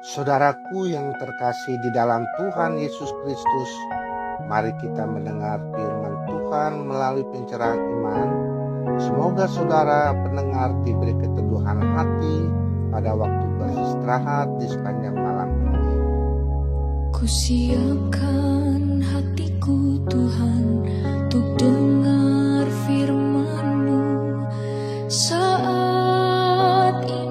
Saudaraku yang terkasih di dalam Tuhan Yesus Kristus, mari kita mendengar firman Tuhan melalui pencerahan iman. Semoga saudara pendengar diberi keteduhan hati pada waktu beristirahat di sepanjang malam ini. Kusiapkan hatiku Tuhan untuk dengar firman-Mu saat ini.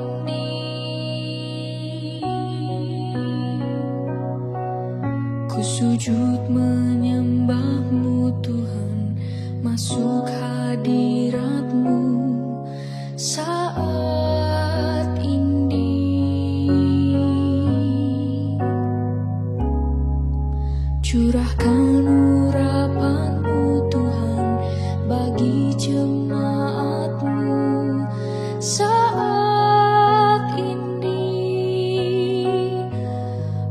Ku sujud menyembah-Mu Tuhan, masuk hadirat-Mu saat ini. Curahkan urapan-Mu Tuhan bagi jemaat-Mu saat ini.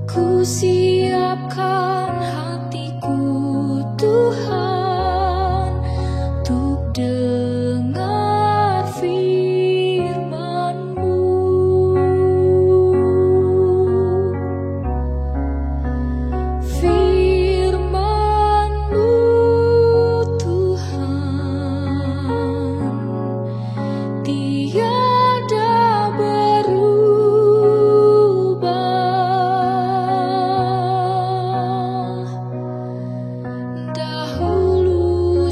Ku siapkan hatiku Tuhan untuk dengar firman-Mu.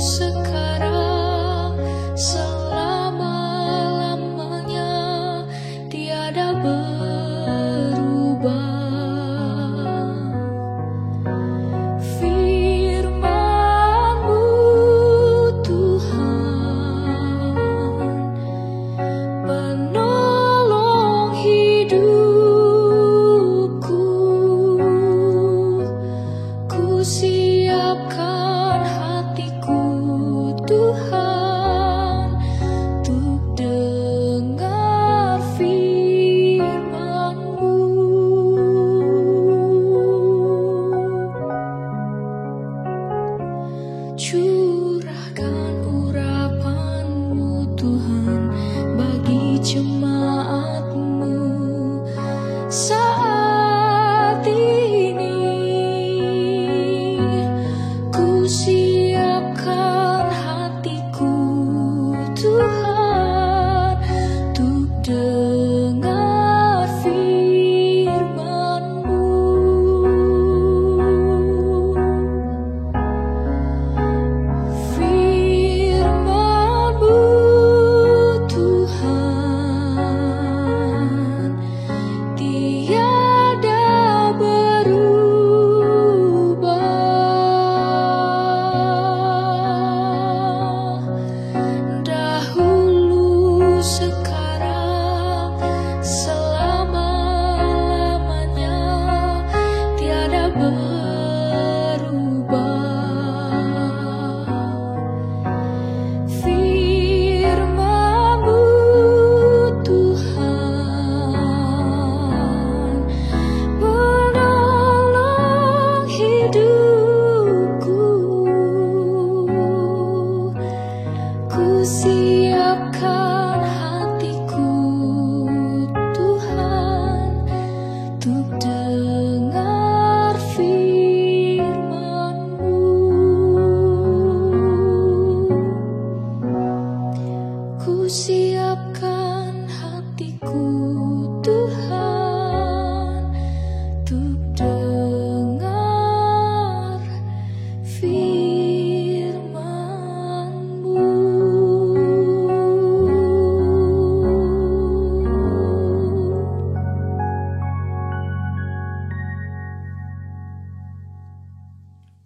Sekarang selama-lamanya tiada berubah. Firman-Mu Tuhan, penolong hidupku. Ku siapkan hatiku Tuhan untuk dengar firman-Mu. Curahkan urapan-Mu Tuhan bagi jemaat-Mu saat ini. Ku siapkan hatiku Tuhan untuk dengar firman-Mu. Firman-Mu Tuhan tiada berubah. Dahulu, sekarang, selama-lamanya tiada berubah. Firman-Mu Tuhan, penolong hidupku. Ku siapkan hatiku Tuhan untuk dengar firman-Mu. Ku siapkan hatiku Tuhan untuk dengar firman-Mu.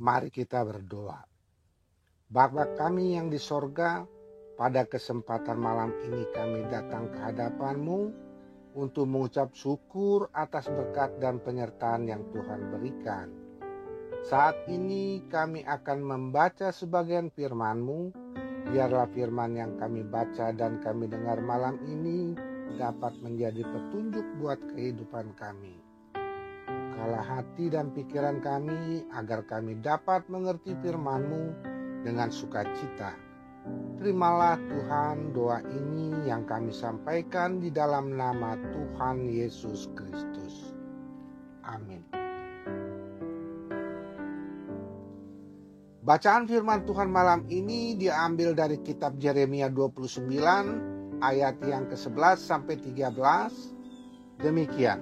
Mari kita berdoa. Bapa kami yang di sorga, pada kesempatan malam ini kami datang ke hadapan-Mu untuk mengucap syukur atas berkat dan penyertaan yang Tuhan berikan. Saat ini kami akan membaca sebagian firman-Mu. Biarlah firman yang kami baca dan kami dengar malam ini dapat menjadi petunjuk buat kehidupan kami. Bukalah hati dan pikiran kami agar kami dapat mengerti firman-Mu dengan sukacita. Terimalah Tuhan doa ini yang kami sampaikan di dalam nama Tuhan Yesus Kristus. Amin. Bacaan firman Tuhan malam ini diambil dari kitab Yeremia 29 ayat yang ke-11 sampai 13. Demikian.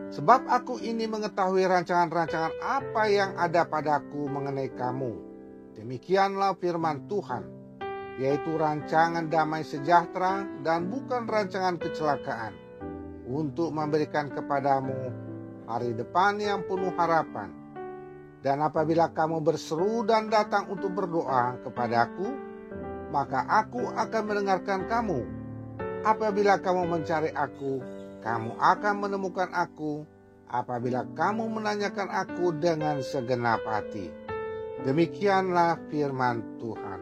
Sebab aku ini mengetahui rancangan-rancangan apa yang ada padaku mengenai kamu. Demikianlah firman Tuhan, yaitu rancangan damai sejahtera dan bukan rancangan kecelakaan, untuk memberikan kepadamu hari depan yang penuh harapan. Dan apabila kamu berseru dan datang untuk berdoa kepadaku, maka aku akan mendengarkan kamu. Apabila kamu mencari aku, kamu akan menemukan aku. Apabila kamu menanyakan aku dengan segenap hati. Demikianlah firman Tuhan.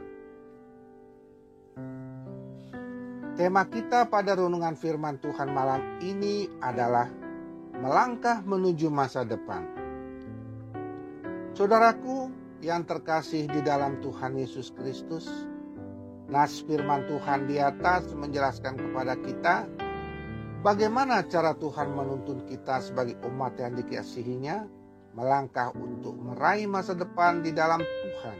Tema kita pada renungan firman Tuhan malam ini adalah melangkah menuju masa depan. Saudaraku yang terkasih di dalam Tuhan Yesus Kristus, nas firman Tuhan di atas menjelaskan kepada kita bagaimana cara Tuhan menuntun kita sebagai umat yang dikasihinya melangkah untuk meraih masa depan di dalam Tuhan.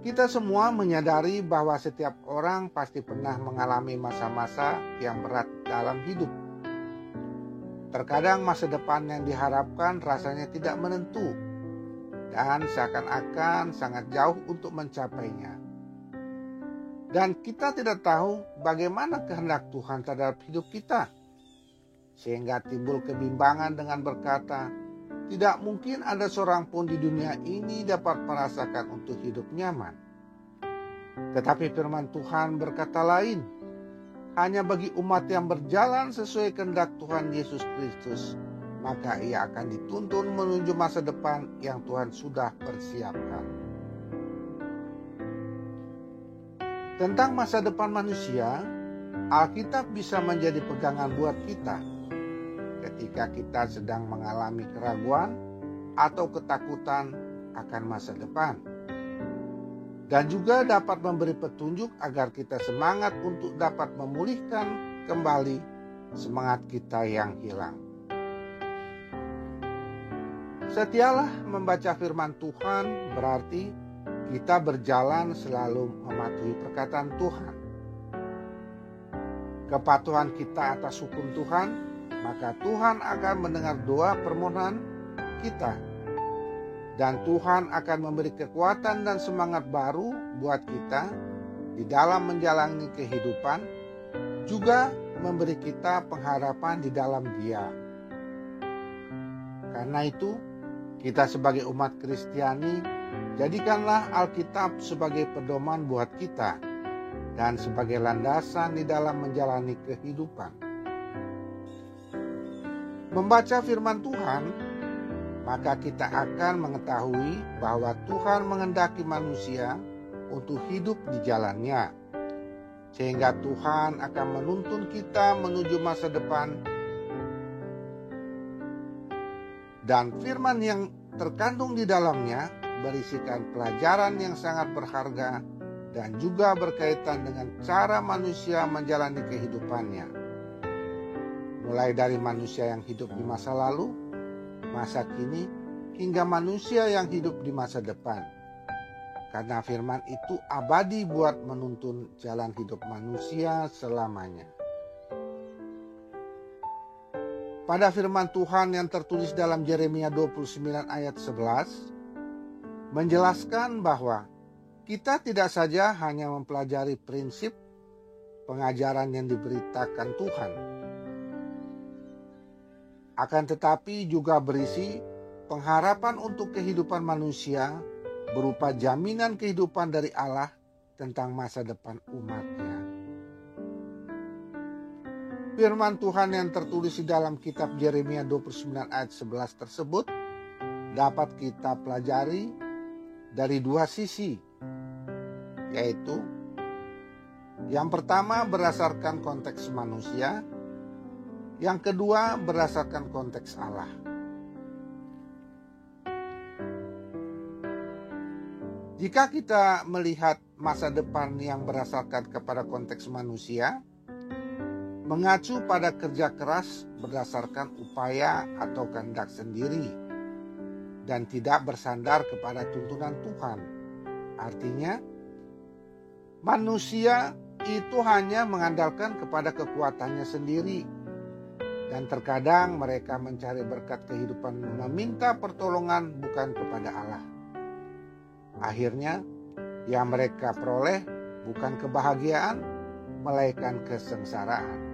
Kita semua menyadari bahwa setiap orang pasti pernah mengalami masa-masa yang berat dalam hidup. Terkadang masa depan yang diharapkan rasanya tidak menentu dan seakan-akan sangat jauh untuk mencapainya. Dan kita tidak tahu bagaimana kehendak Tuhan terhadap hidup kita. Sehingga timbul kebimbangan dengan berkata, tidak mungkin ada seorang pun di dunia ini dapat merasakan untuk hidup nyaman. Tetapi firman Tuhan berkata lain. Hanya bagi umat yang berjalan sesuai kehendak Tuhan Yesus Kristus, maka ia akan dituntun menuju masa depan yang Tuhan sudah persiapkan. Tentang masa depan manusia, Alkitab bisa menjadi pegangan buat kita ketika kita sedang mengalami keraguan atau ketakutan akan masa depan. Dan juga dapat memberi petunjuk agar kita semangat untuk dapat memulihkan kembali semangat kita yang hilang. Setialah membaca firman Tuhan berarti kita berjalan selalu mematuhi perkataan Tuhan. Kepatuhan kita atas hukum Tuhan, maka Tuhan akan mendengar doa permohonan kita. Dan Tuhan akan memberi kekuatan dan semangat baru buat kita di dalam menjalani kehidupan, juga memberi kita pengharapan di dalam Dia. Karena itu, kita sebagai umat Kristiani, jadikanlah Alkitab sebagai pedoman buat kita dan sebagai landasan di dalam menjalani kehidupan. Membaca firman Tuhan, maka kita akan mengetahui bahwa Tuhan menghendaki manusia untuk hidup di jalannya. Sehingga Tuhan akan menuntun kita menuju masa depan. Dan firman yang terkandung di dalamnya berisikan pelajaran yang sangat berharga dan juga berkaitan dengan cara manusia menjalani kehidupannya. Mulai dari manusia yang hidup di masa lalu, masa kini, hingga manusia yang hidup di masa depan. Karena firman itu abadi buat menuntun jalan hidup manusia selamanya. Pada firman Tuhan yang tertulis dalam Yeremia 29 ayat 11, menjelaskan bahwa kita tidak saja hanya mempelajari prinsip pengajaran yang diberitakan Tuhan, akan tetapi juga berisi pengharapan untuk kehidupan manusia berupa jaminan kehidupan dari Allah tentang masa depan umatnya. Firman Tuhan yang tertulis di dalam kitab Yeremia 29 ayat 11 tersebut dapat kita pelajari dari dua sisi, yaitu yang pertama berdasarkan konteks manusia, yang kedua berdasarkan konteks Allah. Jika kita melihat masa depan yang berdasarkan kepada konteks manusia, mengacu pada kerja keras berdasarkan upaya atau kehendak sendiri, dan tidak bersandar kepada tuntunan Tuhan. Artinya, manusia itu hanya mengandalkan kepada kekuatannya sendiri, dan terkadang mereka mencari berkat kehidupan meminta pertolongan bukan kepada Allah. Akhirnya, yang mereka peroleh bukan kebahagiaan, melainkan kesengsaraan.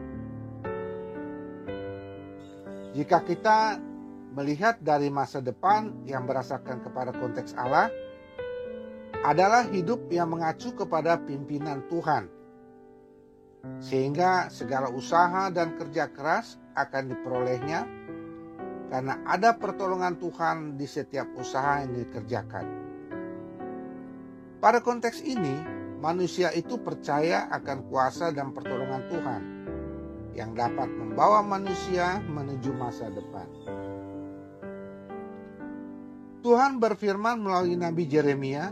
Jika kita melihat dari masa depan yang berdasarkan kepada konteks Allah, adalah hidup yang mengacu kepada pimpinan Tuhan, sehingga segala usaha dan kerja keras akan diperolehnya karena ada pertolongan Tuhan di setiap usaha yang dikerjakan. Pada konteks ini, manusia itu percaya akan kuasa dan pertolongan Tuhan yang dapat membawa manusia menuju masa depan. Tuhan berfirman melalui Nabi Yeremia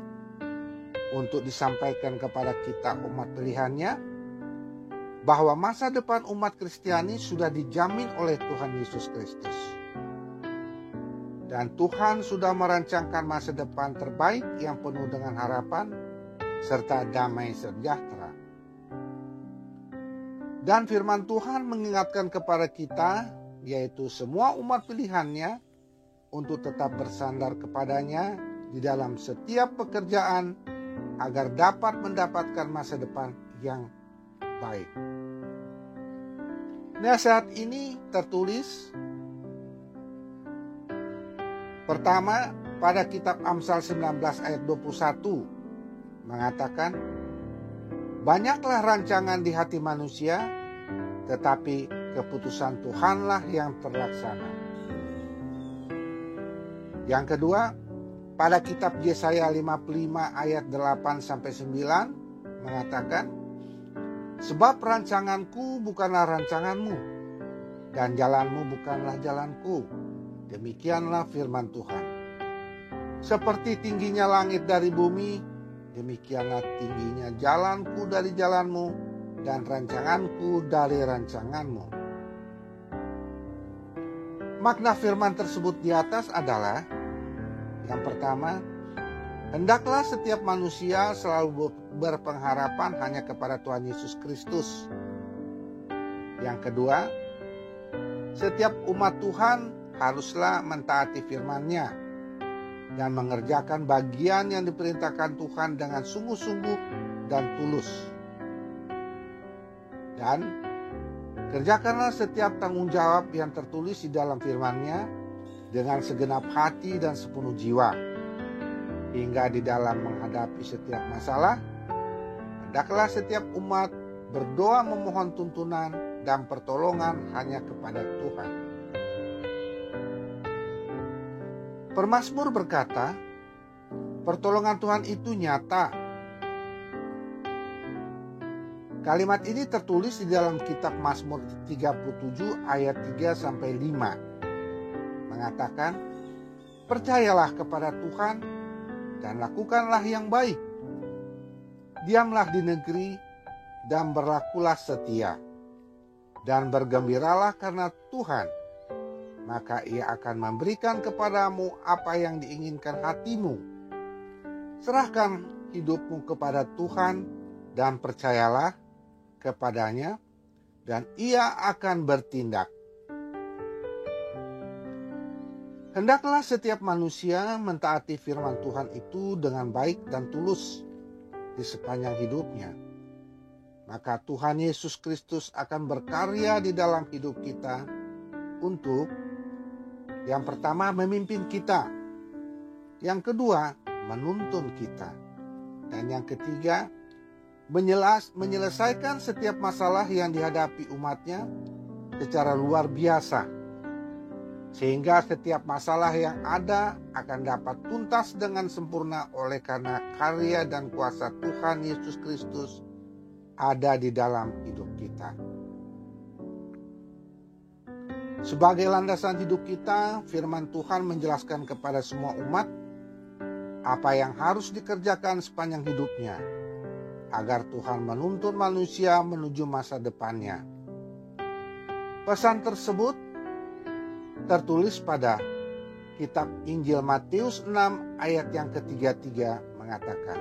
untuk disampaikan kepada kita umat pilihannya bahwa masa depan umat Kristiani sudah dijamin oleh Tuhan Yesus Kristus. Dan Tuhan sudah merancangkan masa depan terbaik yang penuh dengan harapan serta damai sejahtera. Dan firman Tuhan mengingatkan kepada kita, yaitu semua umat pilihannya, untuk tetap bersandar kepadanya di dalam setiap pekerjaan agar dapat mendapatkan masa depan yang baik. Nasihat ini tertulis pertama pada kitab Amsal 19 ayat 21 mengatakan, banyaklah rancangan di hati manusia, tetapi keputusan Tuhanlah yang terlaksana. Yang kedua, pada kitab Yesaya 55 ayat 8-9 mengatakan, sebab rancanganku bukanlah rancanganmu, dan jalanmu bukanlah jalanku. Demikianlah firman Tuhan. Seperti tingginya langit dari bumi, demikianlah tingginya jalanku dari jalanmu, dan rancanganku dari rancanganmu. Makna firman tersebut di atas adalah, yang pertama, hendaklah setiap manusia selalu berpengharapan hanya kepada Tuhan Yesus Kristus. Yang kedua, setiap umat Tuhan haruslah mentaati firman-Nya dan mengerjakan bagian yang diperintahkan Tuhan dengan sungguh-sungguh dan tulus. Dan kerjakanlah setiap tanggung jawab yang tertulis di dalam firman-Nya dengan segenap hati dan sepenuh jiwa, hingga di dalam menghadapi setiap masalah, hendaklah setiap umat berdoa memohon tuntunan dan pertolongan hanya kepada Tuhan. Pemazmur berkata, pertolongan Tuhan itu nyata. Kalimat ini tertulis di dalam kitab Mazmur 37 ayat 3-5. Mengatakan, percayalah kepada Tuhan dan lakukanlah yang baik. Diamlah di negeri dan berlakulah setia. Dan bergembiralah karena Tuhan, maka Ia akan memberikan kepadamu apa yang diinginkan hatimu. Serahkan hidupmu kepada Tuhan dan percayalah kepadanya, dan Ia akan bertindak. Hendaklah setiap manusia mentaati firman Tuhan itu dengan baik dan tulus di sepanjang hidupnya. Maka Tuhan Yesus Kristus akan berkarya di dalam hidup kita untuk yang pertama memimpin kita, yang kedua menuntun kita, dan yang ketiga menyelesaikan setiap masalah yang dihadapi umatnya secara luar biasa, sehingga setiap masalah yang ada akan dapat tuntas dengan sempurna oleh karena karya dan kuasa Tuhan Yesus Kristus ada di dalam hidup kita. Sebagai landasan hidup kita, firman Tuhan menjelaskan kepada semua umat apa yang harus dikerjakan sepanjang hidupnya, agar Tuhan menuntun manusia menuju masa depannya. Pesan tersebut tertulis pada kitab Injil Matius 6 ayat yang ke-33 mengatakan,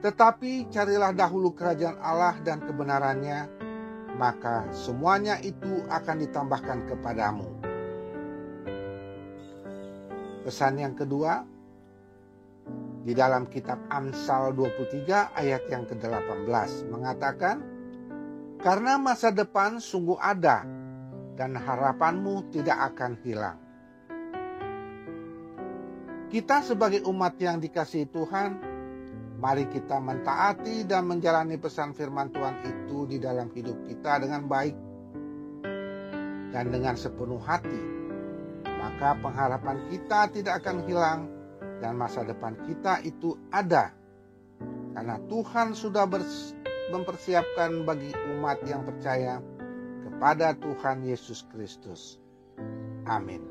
"Tetapi carilah dahulu kerajaan Allah dan kebenarannya, maka semuanya itu akan ditambahkan kepadamu." Pesan yang kedua, di dalam kitab Amsal 23 ayat yang ke-18 mengatakan, "Karena masa depan sungguh ada dan harapanmu tidak akan hilang." Kita sebagai umat yang dikasihi Tuhan, mari kita mentaati dan menjalani pesan firman Tuhan itu di dalam hidup kita dengan baik dan dengan sepenuh hati. Maka pengharapan kita tidak akan hilang dan masa depan kita itu ada. Karena Tuhan sudah mempersiapkan bagi umat yang percaya kepada Tuhan Yesus Kristus. Amin.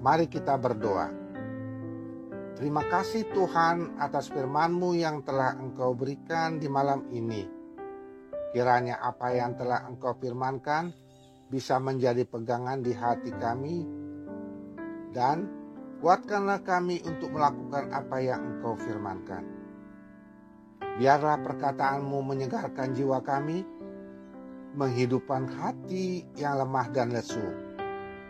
Mari kita berdoa. Terima kasih Tuhan atas firman-Mu yang telah Engkau berikan di malam ini. Kiranya apa yang telah Engkau firmankan bisa menjadi pegangan di hati kami, dan kuatkanlah kami untuk melakukan apa yang Engkau firmankan. Biarlah perkataan-Mu menyegarkan jiwa kami, menghidupkan hati yang lemah dan lesu,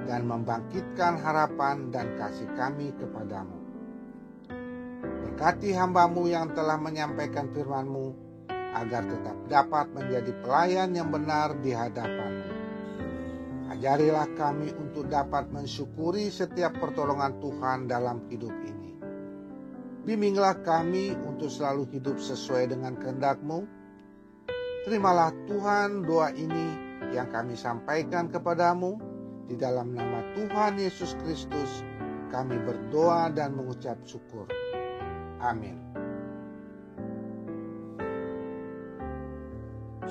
dan membangkitkan harapan dan kasih kami kepadamu. Berkati hamba-Mu yang telah menyampaikan firman-Mu, agar tetap dapat menjadi pelayan yang benar di hadapan-Mu. Ajarilah kami untuk dapat mensyukuri setiap pertolongan Tuhan dalam hidup ini. Bimbinglah kami untuk selalu hidup sesuai dengan kehendak-Mu. Terimalah Tuhan doa ini yang kami sampaikan kepadamu. Di dalam nama Tuhan Yesus Kristus kami berdoa dan mengucap syukur. Amin.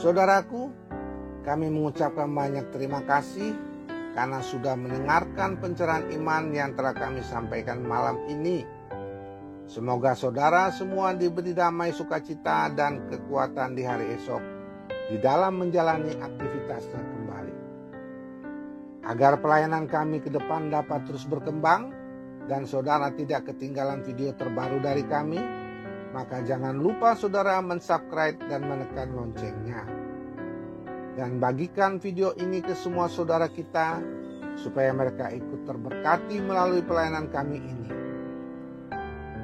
Saudaraku, kami mengucapkan banyak terima kasih karena sudah mendengarkan pencerahan iman yang telah kami sampaikan malam ini. Semoga saudara semua diberi damai, sukacita, dan kekuatan di hari esok di dalam menjalani aktivitasnya kembali. Agar pelayanan kami ke depan dapat terus berkembang dan saudara tidak ketinggalan video terbaru dari kami, maka jangan lupa saudara mensubscribe dan menekan loncengnya. Dan bagikan video ini ke semua saudara kita supaya mereka ikut terberkati melalui pelayanan kami ini.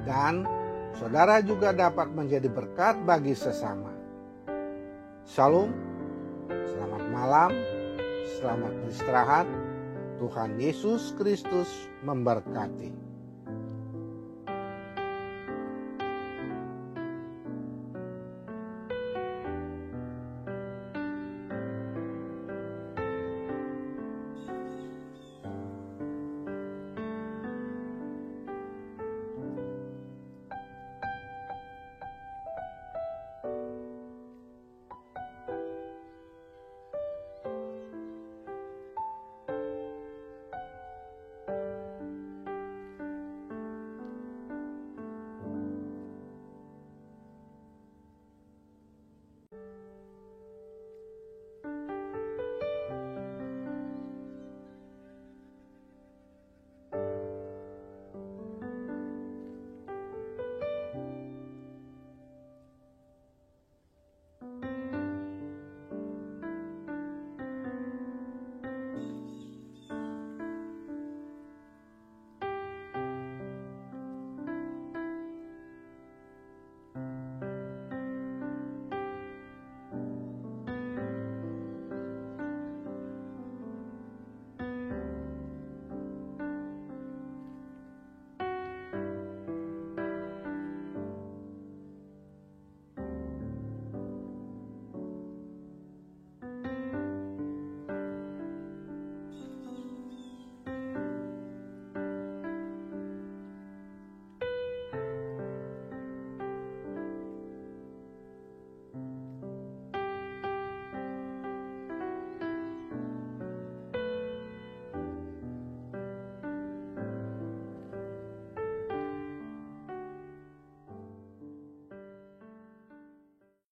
Dan saudara juga dapat menjadi berkat bagi sesama. Shalom, selamat malam. Selamat beristirahat. Tuhan Yesus Kristus memberkati.